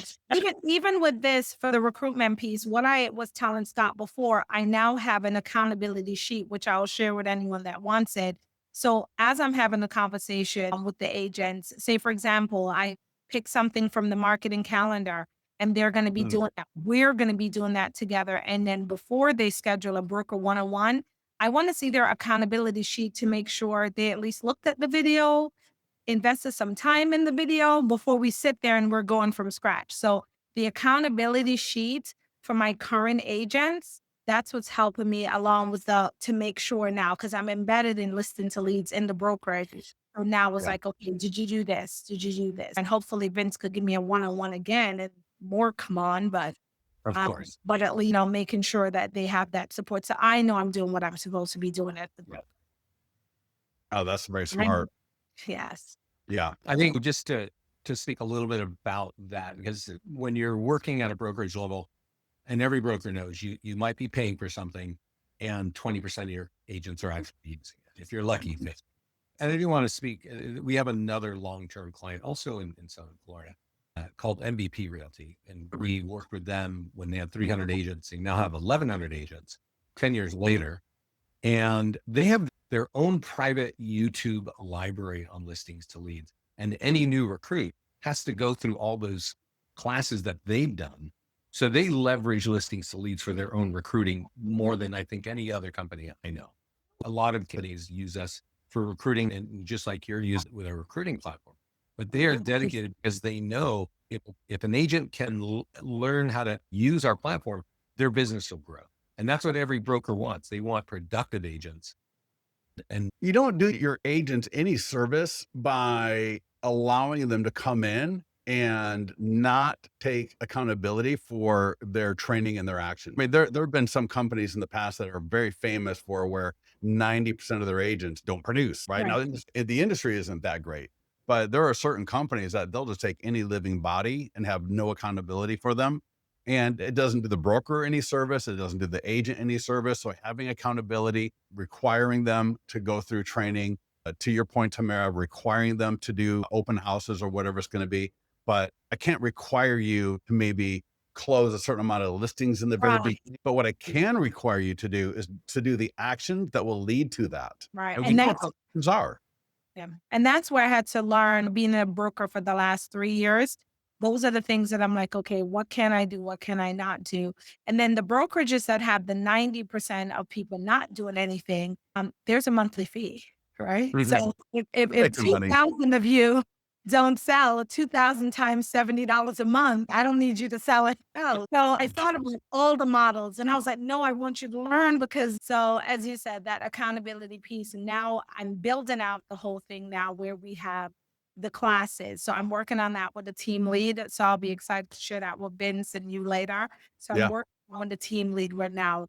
Even with this for the recruitment piece, what I was telling Scott before, I now have an accountability sheet, which I will share with anyone that wants it. So as I'm having the conversation with the agents, say for example, I pick something from the marketing calendar and they're going to be doing that. We're going to be doing that together. And then before they schedule a broker one-on-one, I want to see their accountability sheet to make sure they at least looked at the video, invested some time in the video before we sit there and we're going from scratch. So the accountability sheet for my current agents, that's what's helping me along with to make sure now, because I'm embedded in listening to leads in the brokerage. So now it's like, okay, did you do this? Did you do this? And hopefully Vince could give me a one-on-one again and more come on, but Of course. but at least, making sure that they have that support. So I know I'm doing what I'm supposed to be doing at the broker. Oh, that's very smart. Yes. Yeah. I think just to speak a little bit about that, because when you're working at a brokerage level, and every broker knows you might be paying for something and 20% of your agents are actually using it. If you're lucky. And I do want to speak, we have another long-term client also in Southern Florida called MVP Realty. And we worked with them when they had 300 agents. They now have 1,100 agents 10 years later. And they have their own private YouTube library on listings to leads. And any new recruit has to go through all those classes that they've done. So they leverage listings to leads for their own recruiting more than I think any other company I know. A lot of companies use us for recruiting, and just like you're using with a recruiting platform, but they are dedicated because they know if an agent can learn how to use our platform, their business will grow. And that's what every broker wants. They want productive agents. And You don't do your agents any service by allowing them to come in and not take accountability for their training and their action. I mean, there have been some companies in the past that are very famous for where 90% of their agents don't produce, right? Right. Now, the industry isn't that great, but there are certain companies that they'll just take any living body and have no accountability for them. And it doesn't do the broker any service. It doesn't do the agent any service. So having accountability, requiring them to go through training, to your point, Tamara, requiring them to do open houses or whatever it's going to be. But I can't require you to maybe close a certain amount of listings in the very Right. beginning. But what I can require you to do is to do the action that will lead to that. Right. And we And know what that's those actions are. Yeah. And that's where I had to learn being a broker for the last 3 years. Those are the things that I'm like, okay, what can I do? What can I not do? And then the brokerages that have the 90% of people not doing anything, there's a monthly fee, right? Mhm. So if Make some money. 2,000 of you don't sell 2,000 times $70 a month, I don't need you to sell it. Oh, so I thought about all the models and I was like, no, I want you to learn because so as you said, that accountability piece. And now I'm building out the whole thing now where we have the classes. So I'm working on that with the team lead. So I'll be excited to share that with Vince and you later. So I'm Yeah. working on the team lead right now.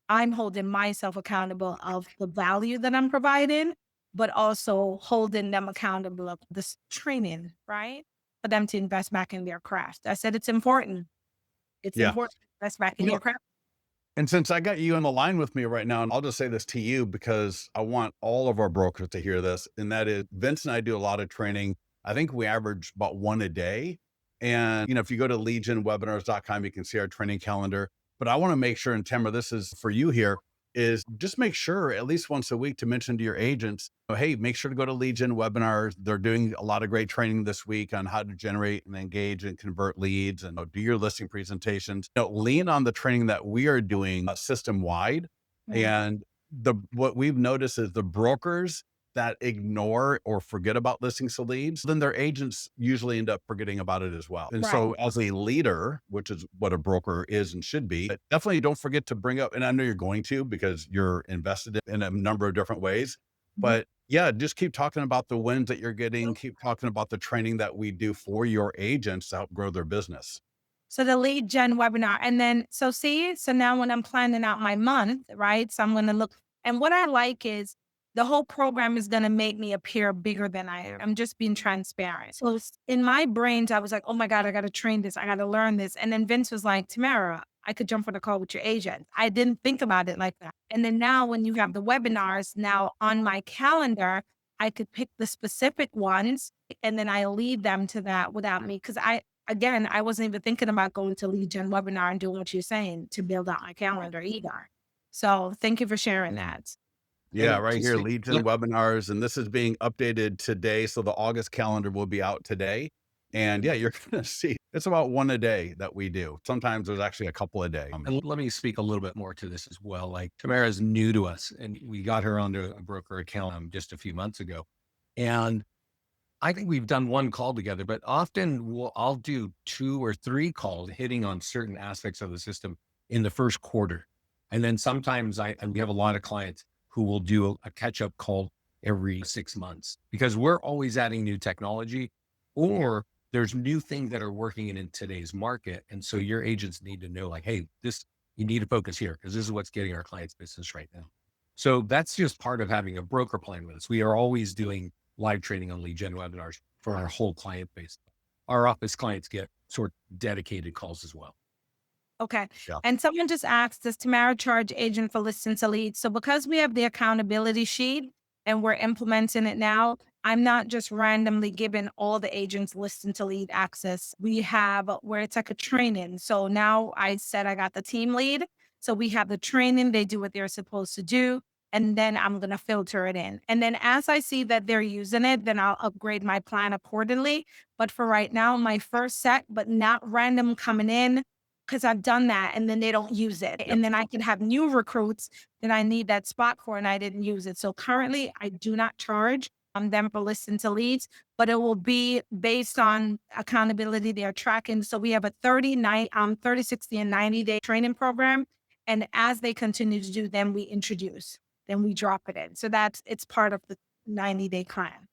I'm holding myself accountable of the value that I'm providing, but also holding them accountable of this training, right? For them to invest back in their craft. I said it's important. It's Yeah. important to invest back in Well, your craft. and since I got you on the line with me right now, and I'll just say this to you because I want all of our brokers to hear this, and that is Vince and I do a lot of training. I think we average about one a day. And, if you go to legionwebinars.com, you can see our training calendar. But I want to make sure, and Tamara, this is for you here, is just make sure at least once a week to mention to your agents, hey, make sure to go to Legion webinars. They're doing a lot of great training this week on how to generate and engage and convert leads and do your listing presentations. Lean on the training that we are doing system wide. Yeah. And what we've noticed is the brokers that ignore or forget about listings to leads, then their agents usually end up forgetting about it as well. And Right. so as a leader, which is what a broker is and should be, but definitely don't forget to bring up, and I know you're going to because you're invested in a number of different ways, Mhm. but yeah, just keep talking about the wins that you're getting, keep talking about the training that we do for your agents to help grow their business. So the lead gen webinar. And then, so see, so now when I'm planning out my month, right? So I'm going to look, and what I like is the whole program is going to make me appear bigger than I am. I'm just being transparent. So in my brains, I was like, oh my God, I got to train this. I got to learn this. And then Vince was like, Tamara, I could jump on a call with your agent. I didn't think about it like that. And then now when you have the webinars now on my calendar, I could pick the specific ones and then I lead them to that without me. Cause again, I wasn't even thinking about going to lead gen webinar and doing what you're saying to build out my calendar either. So thank you for sharing that. Yeah, And right just here, Legion webinars, and this is being updated today. So the August calendar will be out today. And yeah, you're going to see it's about one a day that we do. Sometimes there's actually a couple a day. and let me speak a little bit more to this as well. Like Tamara is new to us, and we got her onto a broker account just a few months ago, and I think we've done one call together, but often I'll do 2 or 3 calls hitting on certain aspects of the system in the first quarter. And then sometimes and we have a lot of clients who will do a catch up call every 6 months because we're always adding new technology or there's new things that are working in today's market. And so your agents need to know like, hey, you need to focus here because this is what's getting our clients business right now. So that's just part of having a broker plan with us. We are always doing live training on lead gen webinars for our whole client base. Our office clients get sort of dedicated calls as well. Okay. Yeah. And someone just asked, does Tamara charge agent for listings to leads? So because we have the accountability sheet and we're implementing it now, I'm not just randomly giving all the agents listen to lead access. We have where it's like a training. So now I said I got the team lead. So we have the training, they do what they're supposed to do. And then I'm going to filter it in. And then as I see that they're using it, then I'll upgrade my plan accordingly. But for right now, my first set, but not random coming in because I've done that and then they don't use it. Yep. And then I can have new recruits that I need that spot for and I didn't use it. So currently I do not charge them for listen to leads, but it will be based on accountability they're tracking. So we have a 30, 60, and 90-day training program. And as they continue to do, then we introduce, then we drop it in. So it's part of the 90-day plan.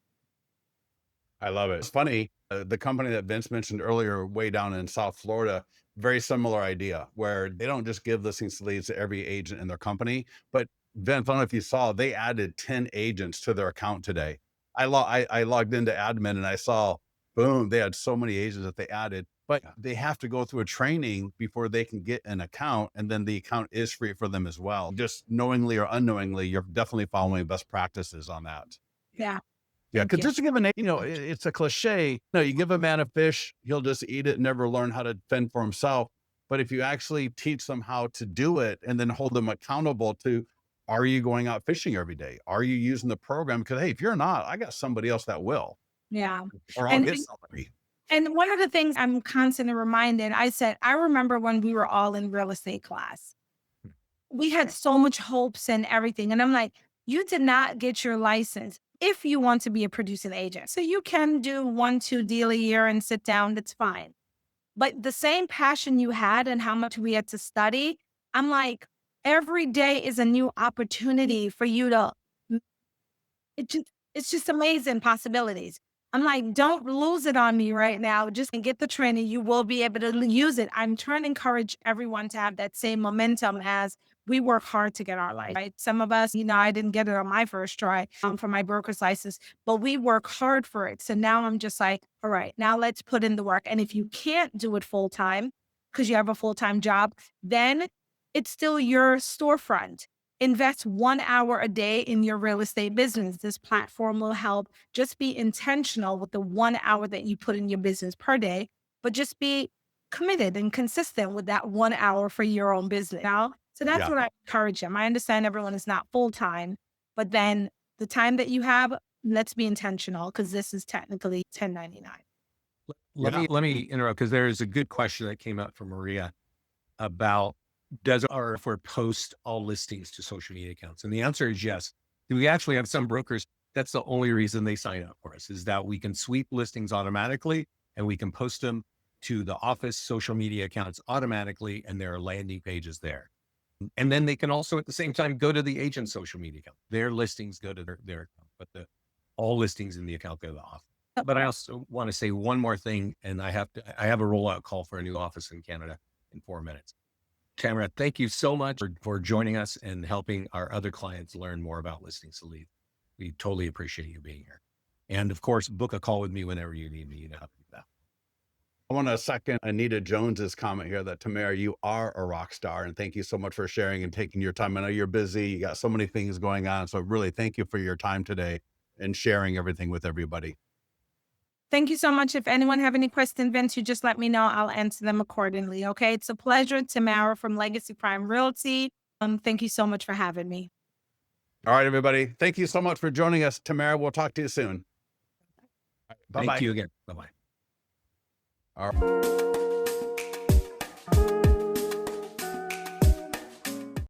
I love it. It's funny. The company that Vince mentioned earlier, way down in South Florida, very similar idea where they don't just give listings to leads to every agent in their company, but Vince, I don't know if you saw, they added 10 agents to their account today. I logged into admin and I saw, boom, they had so many agents that they added, but they have to go through a training before they can get an account. And then the account is free for them as well. Just knowingly or unknowingly, you're definitely following best practices on that. Yeah. Yeah, Thank because you. just to give it's a cliche. No, you give a man a fish, he'll just eat it and never learn how to fend for himself. But if you actually teach them how to do it and then hold them accountable to, are you going out fishing every day? Are you using the program? Because hey, if you're not, I got somebody else that will, Yeah. or I'll And get somebody. and one of the things I'm constantly reminded, I said, I remember when we were all in real estate class. We had so much hopes and everything. And I'm like, you did not get your license if you want to be a producing agent. So you can do 1, 2 deal a year and sit down, that's fine. But the same passion you had and how much we had to study, I'm like, every day is a new opportunity for you to it just it's just amazing possibilities. I'm like, don't lose it on me right now. Just get the training. You will be able to use it. I'm trying to encourage everyone to have that same momentum as we work hard to get our life, right? Some of us, I didn't get it on my first try for my broker's license, but we work hard for it. So now I'm just like, all right, now let's put in the work. And if you can't do it full time because you have a full time job, then it's still your storefront. Invest 1 hour a day in your real estate business. This platform will help. Just be intentional with the 1 hour that you put in your business per day, but just be committed and consistent with that 1 hour for your own business. So that's Yeah. what I encourage them. I understand everyone is not full time, but then the time that you have, let's be intentional because this is technically 1099. Let me interrupt because there is a good question that came up from Maria about does our if we're post all listings to social media accounts? And the answer is yes. We actually have some brokers, that's the only reason they sign up for us, is that we can sweep listings automatically and we can post them to the office social media accounts automatically, and there are landing pages there. And then they can also at the same time go to the agent's social media account. Their listings go to their account, but all listings in the account go to the office. But I also want to say one more thing, and I have a rollout call for a new office in Canada in 4 minutes. Tamara, thank you so much for joining us and helping our other clients learn more about listings to lead. We totally appreciate you being here. And of course, book a call with me whenever you need me to help you with that. I want to second Anita Jones's comment here that Tamara, you are a rock star, and thank you so much for sharing and taking your time. I know you're busy, you got so many things going on, so really thank you for your time today and sharing everything with everybody. Thank you so much. If anyone have any questions, Vince, you just let me know. I'll answer them accordingly. Okay. It's a pleasure. Tamara from Legacy Prime Realty. Thank you so much for having me. All right, everybody. Thank you so much for joining us. Tamara, we'll talk to you soon. Bye-bye. Thank you again. Bye-bye. All right.